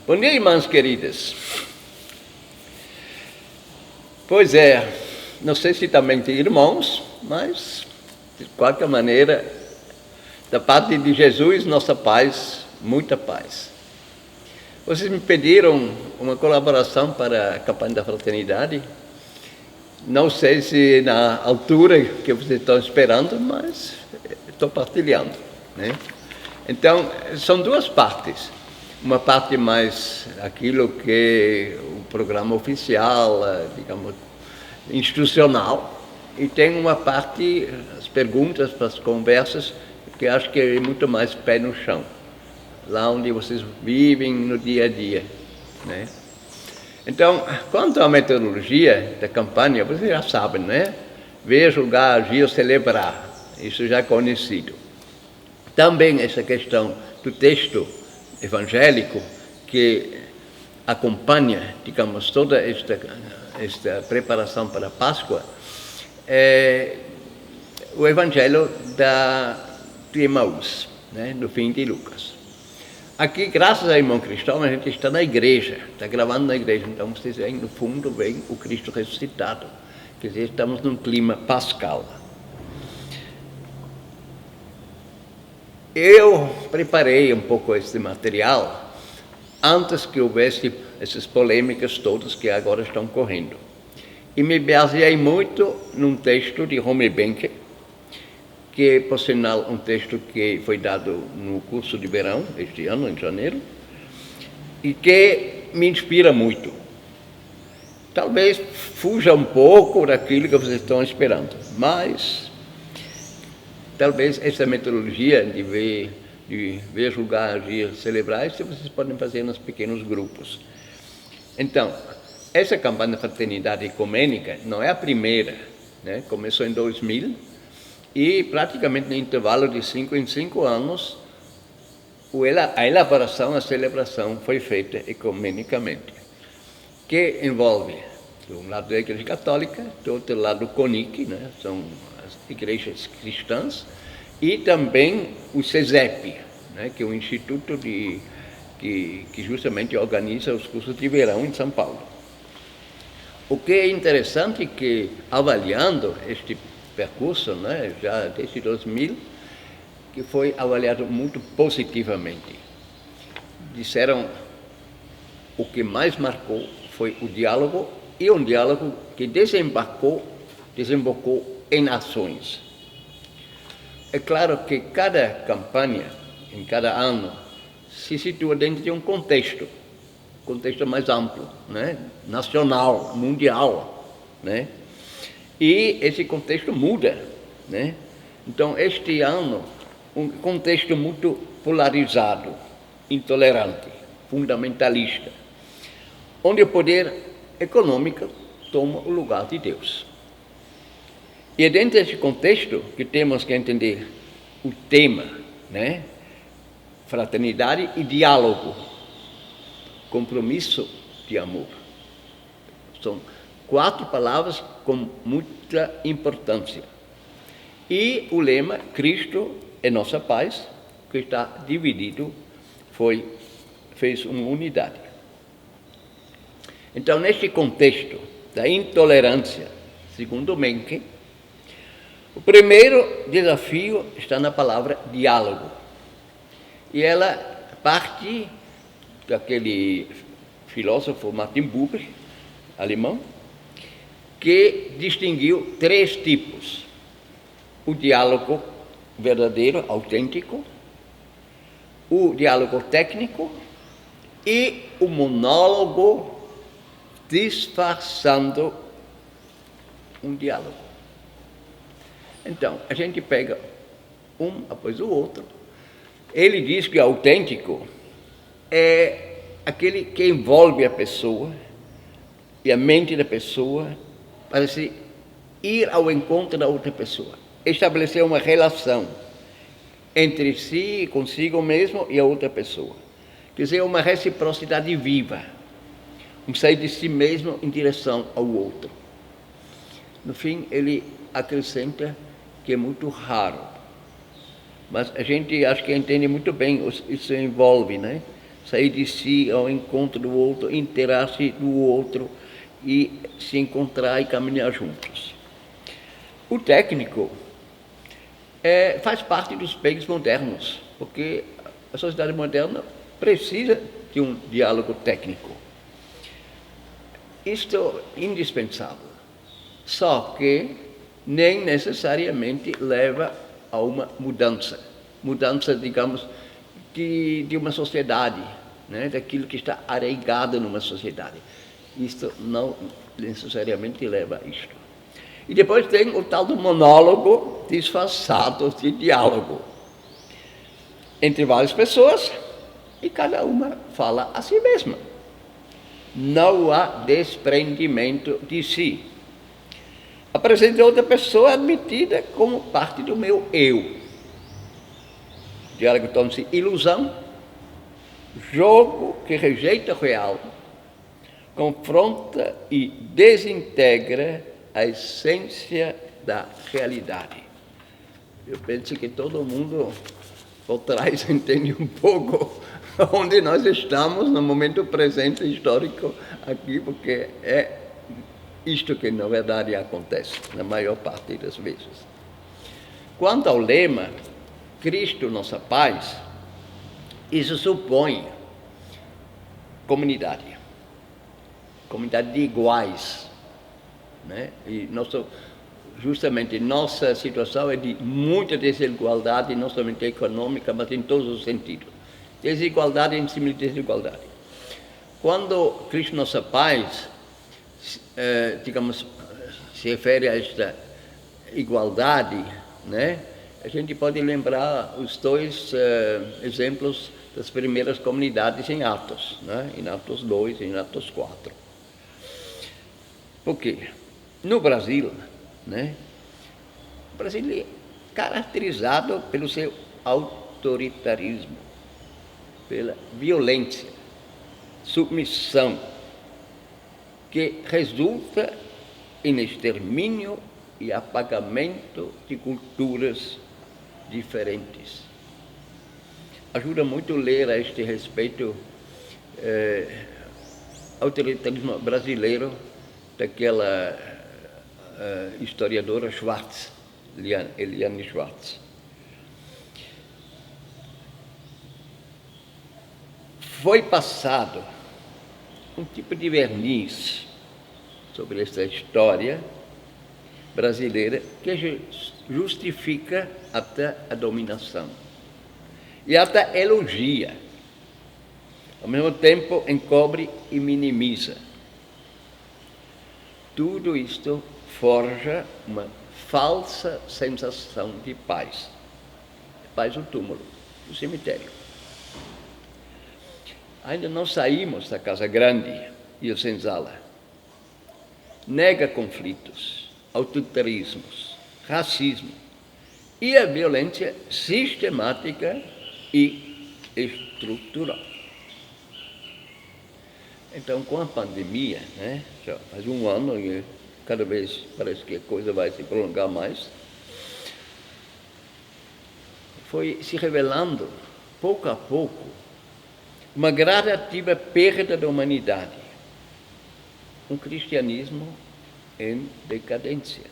Bom dia, irmãs queridas. Pois é, não sei se também tem irmãos, mas, de qualquer maneira, da parte de Jesus, nossa paz, muita paz. Vocês me pediram uma colaboração para a campanha da fraternidade. Não sei se na altura que vocês estão esperando, mas estou partilhando, né? Então, são duas partes. Uma parte mais aquilo que o programa oficial, digamos, institucional, e tem uma parte, as perguntas, as conversas, que acho que é muito mais pé no chão, lá onde vocês vivem no dia a dia, né? Então, quanto à metodologia da campanha, vocês já sabem, né? Ver, julgar, agir, celebrar, isso já é conhecido. Também essa questão do texto evangélico que acompanha, digamos, toda esta preparação para a Páscoa, é o Evangelho de Emaús, né, no fim de Lucas. Aqui, graças ao irmão Cristóvão, a gente está na igreja, está gravando na igreja, então vocês veem, no fundo, vem o Cristo ressuscitado. Quer dizer, estamos num clima pascal. Eu preparei um pouco esse material antes que houvesse essas polêmicas todas que agora estão correndo. E me baseei muito num texto de Romy Benke, que, por sinal, um texto que foi dado no curso de verão, este ano, em janeiro, e que me inspira muito. Talvez fuja um pouco daquilo que vocês estão esperando, mas talvez essa metodologia de ver, julgar, agir, celebrar, isso vocês podem fazer nos pequenos grupos. Então, essa campanha de fraternidade ecumênica não é a primeira, né? Começou em 2000 e praticamente no intervalo de 5 em 5 anos a elaboração, a celebração foi feita ecumenicamente, que envolve, de um lado, a Igreja Católica, do outro lado, o CONIC, né? São as igrejas cristãs, e também o CESEP, né? Que é um instituto que justamente organiza os cursos de verão em São Paulo. O que é interessante é que, avaliando este percurso, né, já desde 2000, que foi avaliado muito positivamente. Disseram o que mais marcou foi o diálogo, e um diálogo que desembocou em ações. É claro que cada campanha, em cada ano, se situa dentro de um contexto mais amplo, né? Nacional, mundial, né? E esse contexto muda, né? Então, este ano, um contexto muito polarizado, intolerante, fundamentalista, onde o poder econômico toma o lugar de Deus. E é dentro desse contexto que temos que entender o tema, né? Fraternidade e diálogo, compromisso de amor. São 4 palavras com muita importância. E o lema, Cristo é nossa paz, que está dividido, fez uma unidade. Então, neste contexto da intolerância, segundo Mencken, o primeiro desafio está na palavra diálogo. E ela parte daquele filósofo Martin Buber, alemão, que distinguiu 3 tipos: o diálogo verdadeiro, autêntico, o diálogo técnico e o monólogo disfarçando um diálogo. Então, a gente pega um após o outro. Ele diz que o autêntico é aquele que envolve a pessoa e a mente da pessoa para se ir ao encontro da outra pessoa, estabelecer uma relação entre si, consigo mesmo e a outra pessoa. Quer dizer, uma reciprocidade viva, um sair de si mesmo em direção ao outro. No fim, ele acrescenta que é muito raro, mas a gente acho que entende muito bem, isso envolve, né? sair de si ao encontro do outro, interar-se do outro e se encontrar e caminhar juntos. O técnico faz parte dos meios modernos, porque a sociedade moderna precisa de um diálogo técnico. Isto é indispensável, só que nem necessariamente leva a uma mudança, digamos, de uma sociedade, né? Daquilo que está arraigado numa sociedade. Isto não necessariamente leva a isto. E depois tem o tal do monólogo disfarçado de diálogo entre várias pessoas e cada uma fala a si mesma. Não há desprendimento de si. A presença de outra pessoa é admitida como parte do meu eu. O diálogo torna-se ilusão, jogo que rejeita o real, confronta e desintegra a essência da realidade. Eu penso que todo mundo por trás entende um pouco onde nós estamos no momento presente histórico aqui, porque é isto que na verdade acontece na maior parte das vezes. Quanto ao lema Cristo nossa paz, isso supõe comunidade de iguais, né? E justamente nossa situação é de muita desigualdade, não somente econômica, mas em todos os sentidos. Desigualdade em cima de desigualdade. Quando Cristo nossa paz, digamos, se refere a esta igualdade, né? A gente pode lembrar os dois exemplos das primeiras comunidades em Atos, né? Em Atos 2 e em Atos 4. Por quê? No Brasil, né? O Brasil é caracterizado pelo seu autoritarismo, pela violência, submissão, que resulta em extermínio e apagamento de culturas diferentes. Ajuda muito ler a este respeito autoritarismo brasileiro daquela historiadora Schwartz, Eliane Schwartz. Foi passado um tipo de verniz sobre esta história brasileira que justifica até a dominação e até elogia, ao mesmo tempo encobre e minimiza. Tudo isto forja uma falsa sensação de paz. Paz do túmulo, do cemitério. Ainda não saímos da Casa Grande e o senzala. Nega conflitos, autoritarismos, racismo e a violência sistemática e estrutural. Então, com a pandemia, né, já faz um ano e cada vez parece que a coisa vai se prolongar mais, foi se revelando, pouco a pouco, uma gradativa perda da humanidade, um cristianismo em decadência.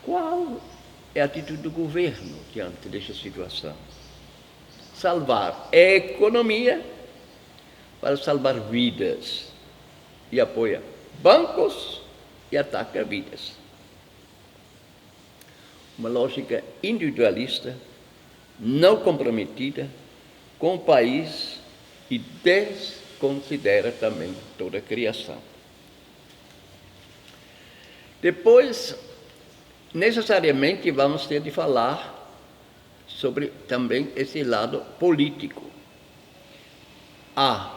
Qual é a atitude do governo diante desta situação? Salvar a economia para salvar vidas e apoia bancos e ataca vidas. Uma lógica individualista, não comprometida com o país e desconsidera também toda a criação. Depois, necessariamente, vamos ter de falar sobre também esse lado político. Há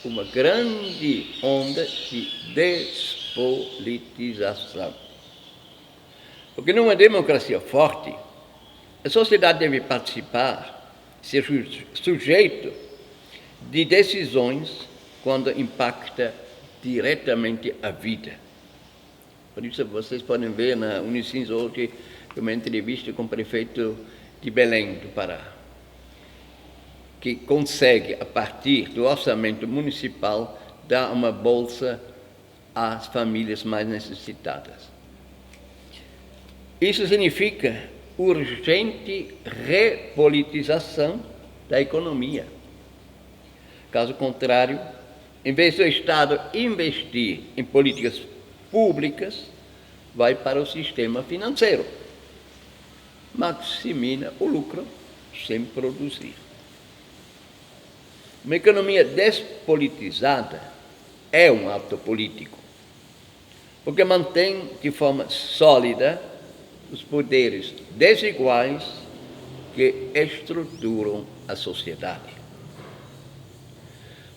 uma grande onda de despolitização. Porque numa democracia forte, a sociedade deve participar, ser sujeito de decisões quando impacta diretamente a vida. Por isso, vocês podem ver na Unicins hoje uma entrevista com o prefeito de Belém, do Pará. que consegue, a partir do orçamento municipal, dar uma bolsa às famílias mais necessitadas. Isso significa urgente repolitização da economia. Caso contrário, em vez do Estado investir em políticas públicas, vai para o sistema financeiro. Maximiza o lucro sem produzir. Uma economia despolitizada é um ato político, porque mantém de forma sólida os poderes desiguais que estruturam a sociedade.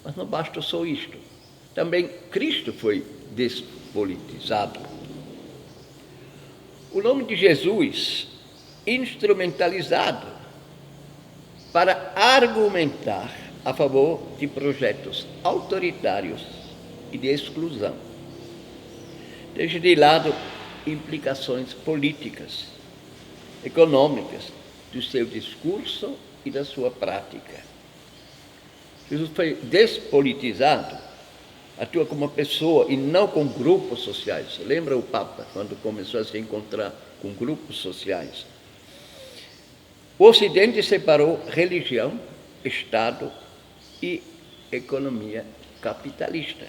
Mas não basta só isto. Também Cristo foi despolitizado. O nome de Jesus, instrumentalizado para argumentar a favor de projetos autoritários e de exclusão. Deixa de lado implicações políticas, econômicas do seu discurso e da sua prática. Jesus foi despolitizado, atua como pessoa e não com grupos sociais. Lembra o Papa, quando começou a se encontrar com grupos sociais? O Ocidente separou religião, Estado e economia capitalista.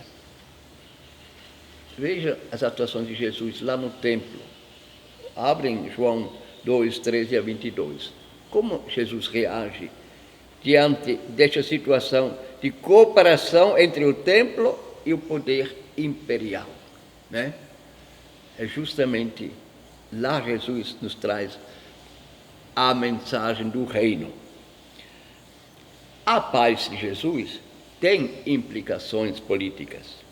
Veja as atuações de Jesus lá no templo. Abrem João 2, 13 a 22. Como Jesus reage diante desta situação de cooperação entre o templo e o poder imperial, né? É justamente lá Jesus nos traz a mensagem do reino. A paz de Jesus tem implicações políticas.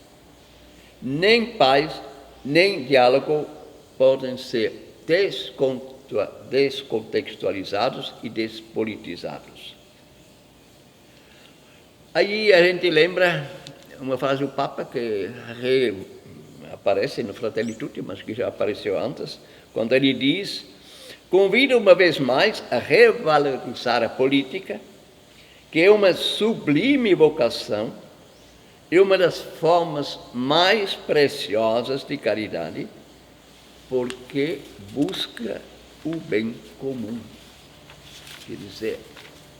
Nem paz, nem diálogo podem ser descontextualizados e despolitizados. Aí a gente lembra uma frase do Papa que aparece no Fratelli Tutti, mas que já apareceu antes, quando ele diz: convido uma vez mais a revalorizar a política, que é uma sublime vocação e uma das formas mais preciosas de caridade, porque busca o bem comum. Quer dizer,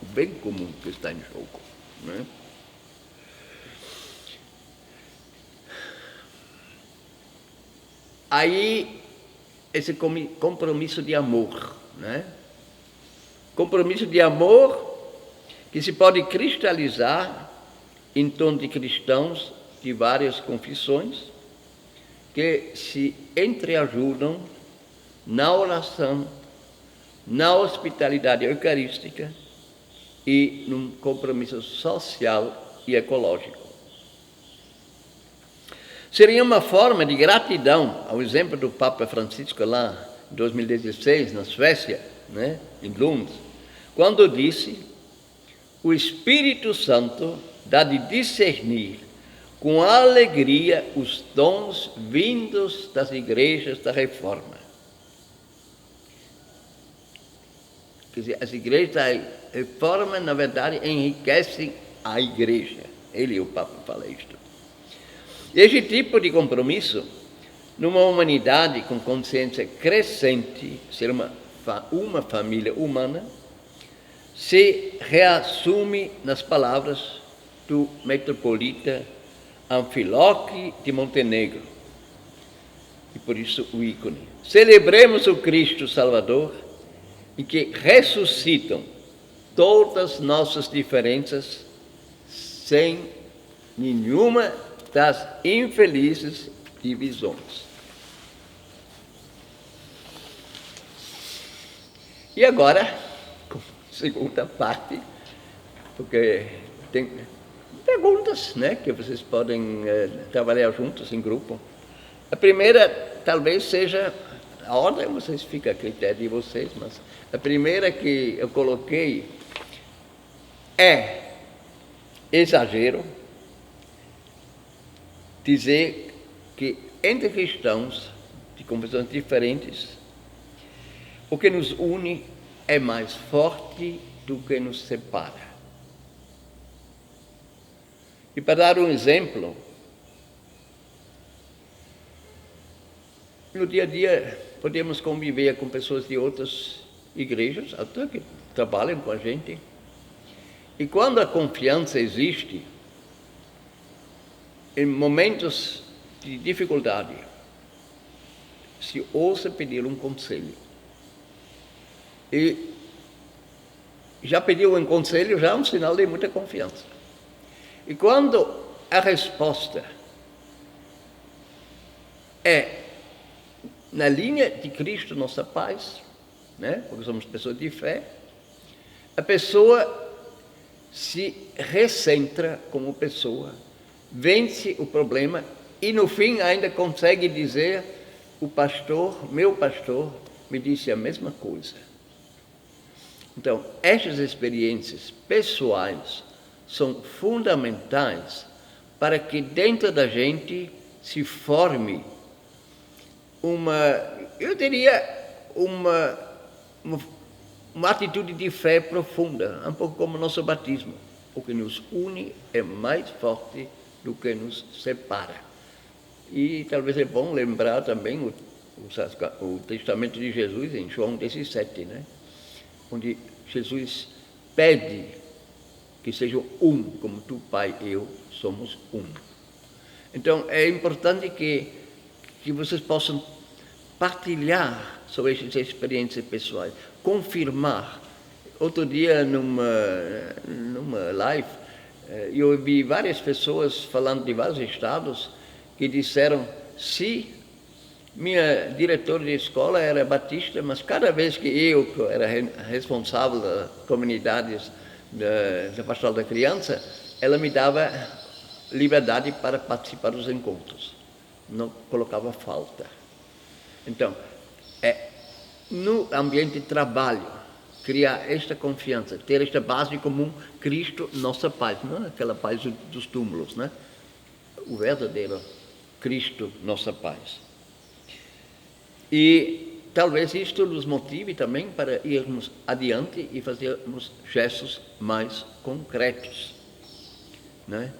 o bem comum que está em jogo, né? Aí, esse compromisso de amor, né? Compromisso de amor que se pode cristalizar em torno de cristãos de várias confissões que se entreajudam na oração, na hospitalidade eucarística e num compromisso social e ecológico. Seria uma forma de gratidão, ao exemplo do Papa Francisco lá em 2016, na Suécia, né, em Lund, quando disse: o Espírito Santo dá de discernir com alegria os dons vindos das igrejas da Reforma. Quer dizer, as igrejas da Reforma, na verdade, enriquecem a igreja. Ele, o Papa, fala isto. Este tipo de compromisso, numa humanidade com consciência crescente, ser uma família humana, se reassume nas palavras do metropolita Anfiloque de Montenegro. E por isso o ícone. Celebremos o Cristo Salvador, em que ressuscitam todas nossas diferenças, sem nenhuma das infelizes divisões. E agora, segunda parte, porque tem perguntas, né, que vocês podem trabalhar juntos em grupo. A primeira talvez seja, a ordem vocês fica a critério de vocês, mas a primeira que eu coloquei é exagero dizer que entre cristãos de confissões diferentes, o que nos une é mais forte do que nos separa. E para dar um exemplo, no dia a dia podemos conviver com pessoas de outras igrejas, até que trabalham com a gente. E quando a confiança existe, em momentos de dificuldade, se ousa pedir um conselho. E já pediu um conselho, já é um sinal de muita confiança. E quando a resposta é na linha de Cristo, nossa paz, né? Porque somos pessoas de fé, a pessoa se recentra como pessoa, vence o problema e no fim ainda consegue dizer: o pastor, meu pastor, me disse a mesma coisa. Então, estas experiências pessoais são fundamentais para que dentro da gente se forme eu diria, uma atitude de fé profunda, um pouco como o nosso batismo. O que nos une é mais forte do que nos separa. E talvez é bom lembrar também o testamento de Jesus em João 17, né? Onde Jesus pede que sejam um, como tu, Pai, e eu somos um. Então, é importante que vocês possam partilhar sobre essas experiências pessoais, confirmar. Outro dia, numa live, eu ouvi várias pessoas falando de vários estados que disseram: se minha diretora de escola era batista, mas cada vez que eu era responsável das comunidades da Pastoral da Criança, ela me dava liberdade para participar dos encontros, não colocava falta. Então, no ambiente de trabalho, criar esta confiança, ter esta base comum, Cristo, nossa paz, não é aquela paz dos túmulos, né? O verdadeiro Cristo, nossa paz. E talvez isto nos motive também para irmos adiante e fazermos gestos mais concretos, né?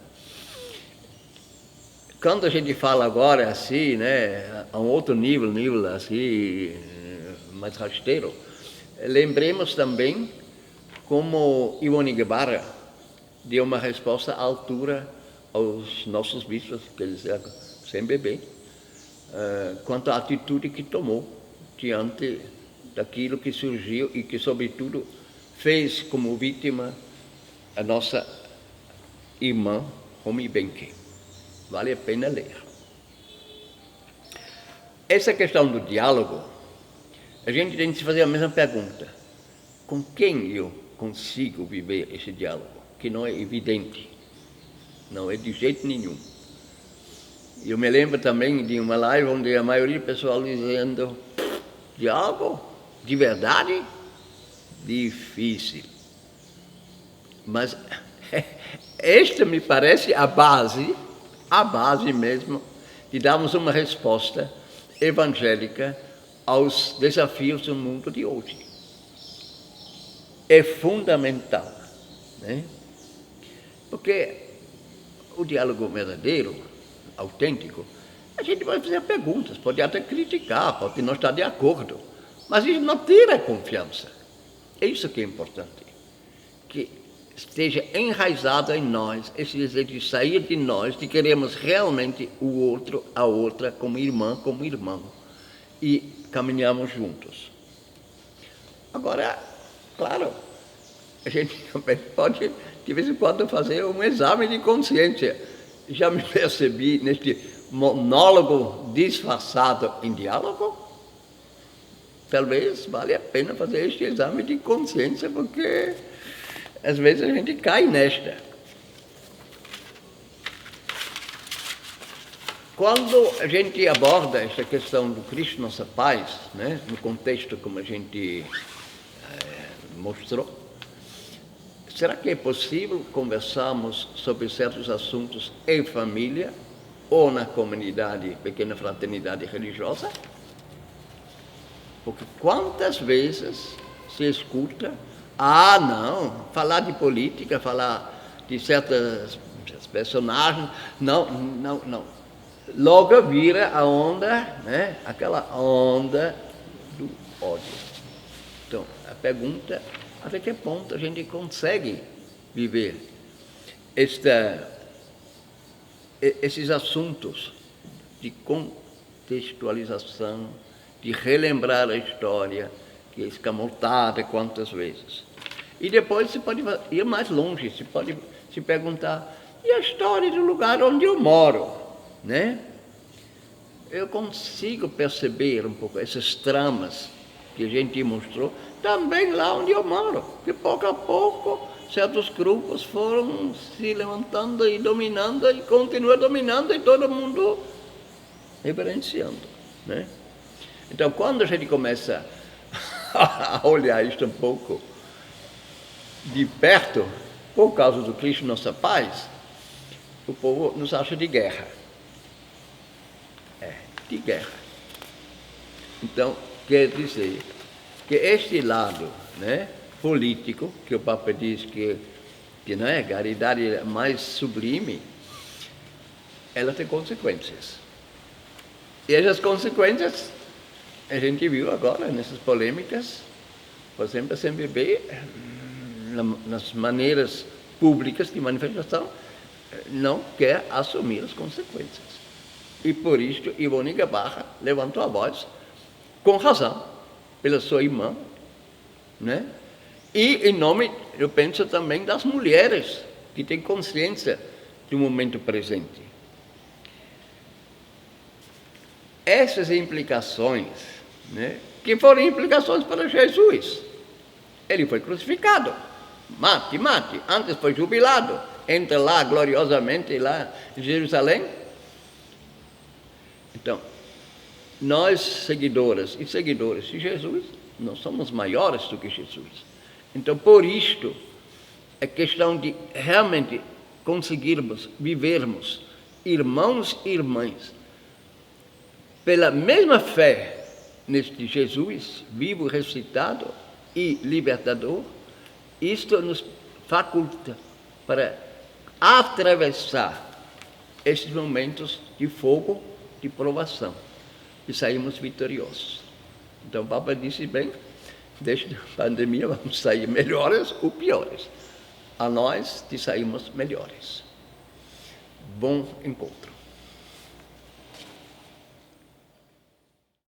Quando a gente fala agora assim, né, a um outro nível assim, mais rasteiro, lembremos também como Ivone Guevara deu uma resposta à altura aos nossos bispos, que eles eram sem bebê, quanto à atitude que tomou diante daquilo que surgiu e que, sobretudo, fez como vítima a nossa irmã Romy Benke. Vale a pena ler. Essa questão do diálogo, a gente tem que se fazer a mesma pergunta: com quem eu consigo viver esse diálogo? Que não é evidente, não é de jeito nenhum. Eu me lembro também de uma live onde a maioria do pessoal dizendo: diálogo? De verdade? Difícil. Mas esta me parece a base mesmo de darmos uma resposta evangélica aos desafios do mundo de hoje. É fundamental, né? Porque o diálogo verdadeiro, autêntico, a gente vai fazer perguntas, pode até criticar, pode não estar de acordo, mas isso não tira a confiança. É isso que é importante, que esteja enraizado em nós esse desejo de sair de nós, de queremos realmente o outro, a outra, como irmã, como irmão, e caminhamos juntos. Agora, claro, a gente também pode, de vez em quando, fazer um exame de consciência. Já me percebi neste monólogo disfarçado em diálogo? Talvez valha a pena fazer este exame de consciência, porque às vezes a gente cai nesta. Quando a gente aborda esta questão do Cristo Nossa Paz, né, no contexto como a gente mostrou, será que é possível conversarmos sobre certos assuntos em família ou na comunidade, pequena fraternidade religiosa? Porque quantas vezes se escuta: não, falar de política, falar de certas Os personagens, não. Logo vira a onda, né? Aquela onda do ódio. Então, a pergunta, até que ponto a gente consegue viver esses assuntos de contextualização, de relembrar a história, que é escamotada quantas vezes. E depois se pode ir mais longe, se pode se perguntar, e a história do lugar onde eu moro, né? Eu consigo perceber um pouco essas tramas que a gente mostrou, também lá onde eu moro, que pouco a pouco certos grupos foram se levantando e dominando, e continuam dominando, e todo mundo reverenciando, né? Então, quando a gente começa a olhar isto um pouco de perto, por causa do Cristo Nossa Paz, o povo nos acha de guerra. De guerra. Então, quer dizer que este lado, né, político, que o Papa diz que não é a caridade mais sublime, ela tem consequências. E essas consequências a gente viu agora nessas polêmicas, por exemplo, a CNBB, nas maneiras públicas de manifestação, não quer assumir as consequências. E por isso Ivone Gabarra levantou a voz, com razão, pela sua irmã, né? E em nome, eu penso também das mulheres que têm consciência do momento presente. Essas implicações, né, que foram implicações para Jesus. Ele foi crucificado. Mate. Antes foi jubilado. Entra lá gloriosamente lá em Jerusalém. Então, nós seguidoras e seguidores de Jesus, nós somos maiores do que Jesus. Então, por isto, é questão de realmente conseguirmos vivermos, irmãos e irmãs, pela mesma fé neste Jesus, vivo, ressuscitado e libertador. Isto nos faculta para atravessar esses momentos de fogo, de provação, e saímos vitoriosos. Então o Papa disse bem, desta pandemia vamos sair melhores ou piores. A nós de saímos melhores. Bom encontro.